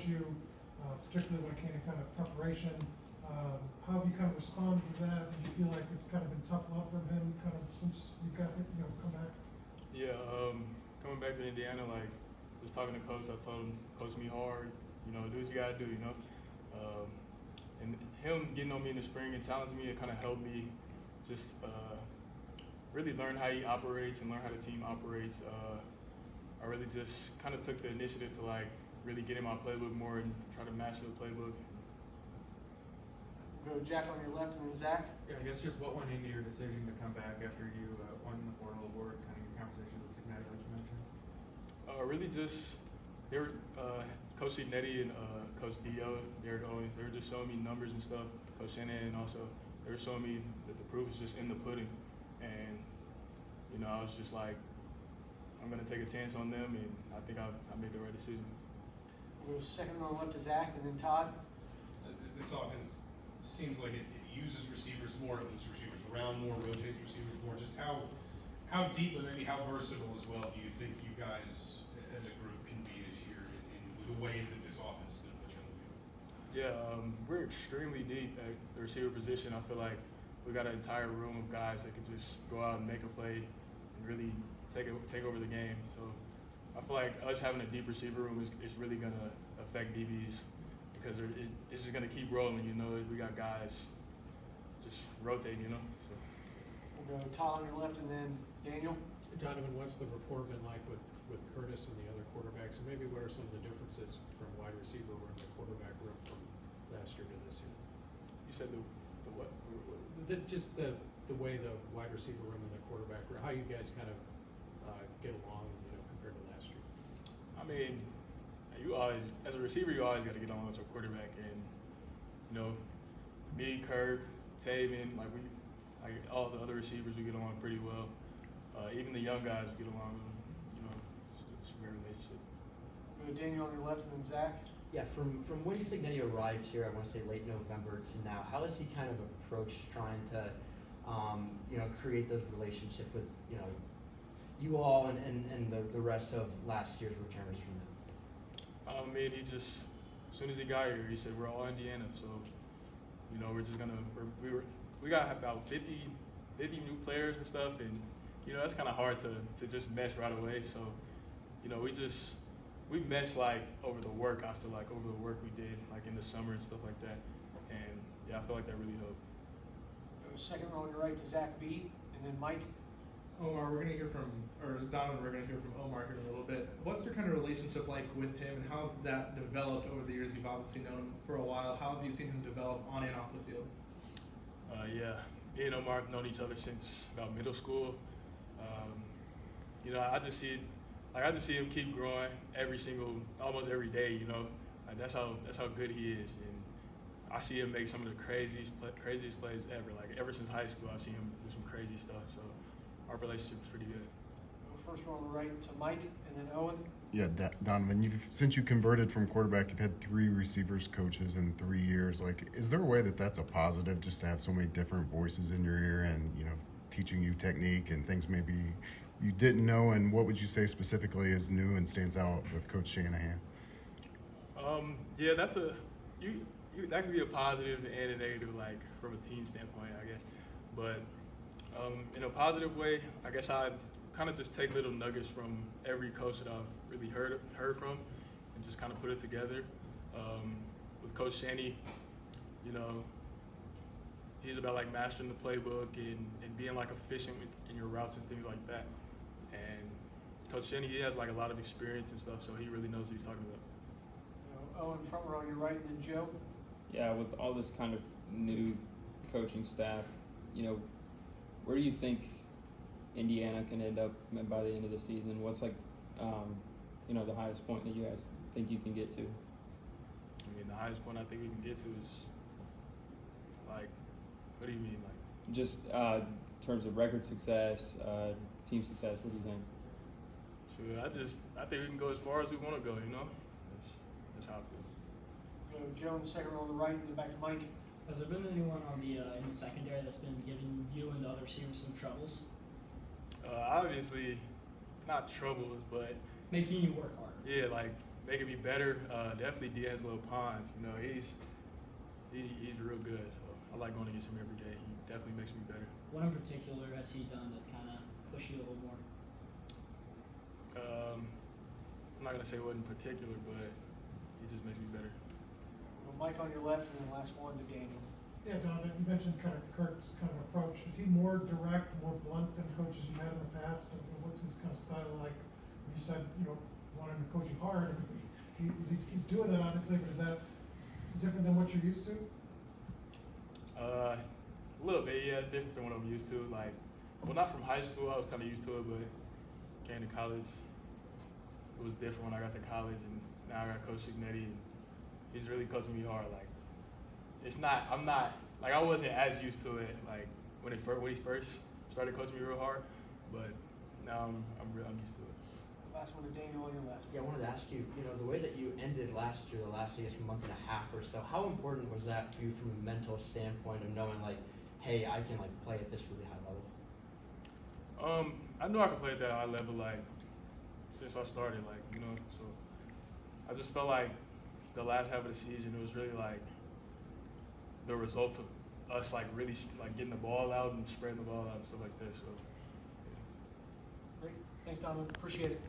you, particularly when it came to kind of preparation. How have you kind of responded to that? Did you feel like it's kind of been tough love from him kind of since you got, come back? Yeah, coming back to Indiana, like, just talking to Coach, I told him, coach me hard, do what you gotta do, and him getting on me in the spring and challenging me, it kind of helped me just really learn how he operates and learn how the team operates. I really just kind of took the initiative to like really get in my playbook more and try to master the playbook. Go Jack on your left and then Zach. Yeah, I guess just what went into your decision to come back after you won the Portal Award, kind of your conversation with Signetti, like you mentioned? Really just, they were, Coach Signetti and Coach Dio, WR Donaven, they were just showing me numbers and stuff. Coach Shannon also, they were showing me that the proof is just in the pudding. And, I was just like, I'm going to take a chance on them, and I think I made the right decision. We'll go second on the left to Zach and then Todd. This offense seems like it uses receivers more, it moves receivers around more, rotates receivers more. Just how deep and maybe how versatile as well do you think you guys as a group can be this year in the ways that this offense is going to put you on the field? Yeah, we're extremely deep at the receiver position. I feel like we got an entire room of guys that can just go out and make a play and really take over the game. So I feel like us having a deep receiver room is really going to affect DBs because it's just going to keep rolling. We got guys just rotating. So. We'll go Todd on your left and then Daniel. Donovan, what's the rapport been like with Curtis and the other quarterbacks, and maybe what are some of the differences from wide receiver room to quarterback room from last year to this year? You said the what? Just the way the wide receiver room and the quarterback room, how you guys kind of get along, compared to last year. I mean, you always, as a receiver, you always got to get along with your quarterback, and me, Kirk, Taven, all the other receivers, we get along pretty well. Even the young guys get along with them. It's a great relationship. We'll go Daniel on your left and then Zach. Yeah, from when Signetti arrived here, I want to say late November to now, how has he kind of approached trying to, create those relationships with, you all and the rest of last year's returners from him? I mean, he just, as soon as he got here, he said, we're all Indiana, so, we're just gonna, we got about 50 new players and stuff, and, that's kind of hard to just mesh right away, so, we meshed like over the work, I feel like, over the work we did, like in the summer and stuff like that, and yeah, I feel like that really helped. Go second on your right to Zach B and then Mike. Omar, we're going to hear from, or Donovan, we're going to hear from Omar here in a little bit. What's your kind of relationship like with him, and how has that developed over the years? You've obviously known him for a while. How have you seen him develop on and off the field? Yeah, me and Omar have known each other since about middle school. I just see him keep growing almost every day. Like that's how good he is, and I see him make some of the craziest plays ever. Like ever since high school, I've seen him do some crazy stuff. So our relationship is pretty good. First one on the right to Mike and then Owen. Yeah, Donovan, since you converted from quarterback, you've had 3 receivers coaches in 3 years. Like, is there a way that's a positive, just to have so many different voices in your ear and, teaching you technique and things maybe you didn't know? And what would you say specifically is new and stands out with Coach Shanahan? Yeah, that could be a positive and a negative, like from a team standpoint, I guess. But in a positive way, I guess I kind of just take little nuggets from every coach that I've really heard from, and just kind of put it together. With Coach Shanny, he's about like mastering the playbook and being like efficient in your routes and things like that. And Coach Shanny, he has like a lot of experience and stuff, so he really knows what he's talking about. Owen front row on your right and then Joe. Yeah, with all this kind of new coaching staff, where do you think Indiana can end up by the end of the season? What's like, the highest point that you guys think you can get to? I mean, the highest point I think we can get to is like, what do you mean, like? Just in terms of record success, team success. What do you think? Sure, I think we can go as far as we want to go. That's how I feel. Go Joe in the second row on the right and then back to Mike. Has there been anyone on the in the secondary that's been giving you and the other receivers some troubles? Obviously, not troubles, but making you work harder. Yeah, like making me better, definitely D'Angelo Pons. You know, he's real good. So I like going against him every day. He definitely makes me better. What in particular has he done that's kind of pushed you a little more? I'm not gonna say what in particular, but he just makes me better. Well, Mike on your left, and then last one to Daniel. Yeah, Donovan, you mentioned kind of Kurt's kind of approach. Is he more direct, more blunt than coaches you've had in the past? And what's his kind of style like? You said, wanting to coach you hard. He's doing that obviously, but is that different than what you're used to? A little bit, yeah, different than what I'm used to. Like, well, not from high school, I was kind of used to it, but came to college, it was different when I got to college, and now I got Coach Signetti, and he's really coaching me hard. Like, I wasn't as used to it, like, when he first started coaching me real hard, but now I'm used to it. Last one to Daniel on your left. Yeah, I wanted to ask you, the way that you ended last year, the last, I guess, month and a half or so, how important was that for you from a mental standpoint of knowing, like, hey, I can, like, play at this really high level? I knew I could play at that high level, like, since I started, like, so I just felt like the last half of the season, it was really, like, the results of us, like, really, like, getting the ball out and spreading the ball out and stuff like that, so. Great. Thanks, Donovan. Appreciate it.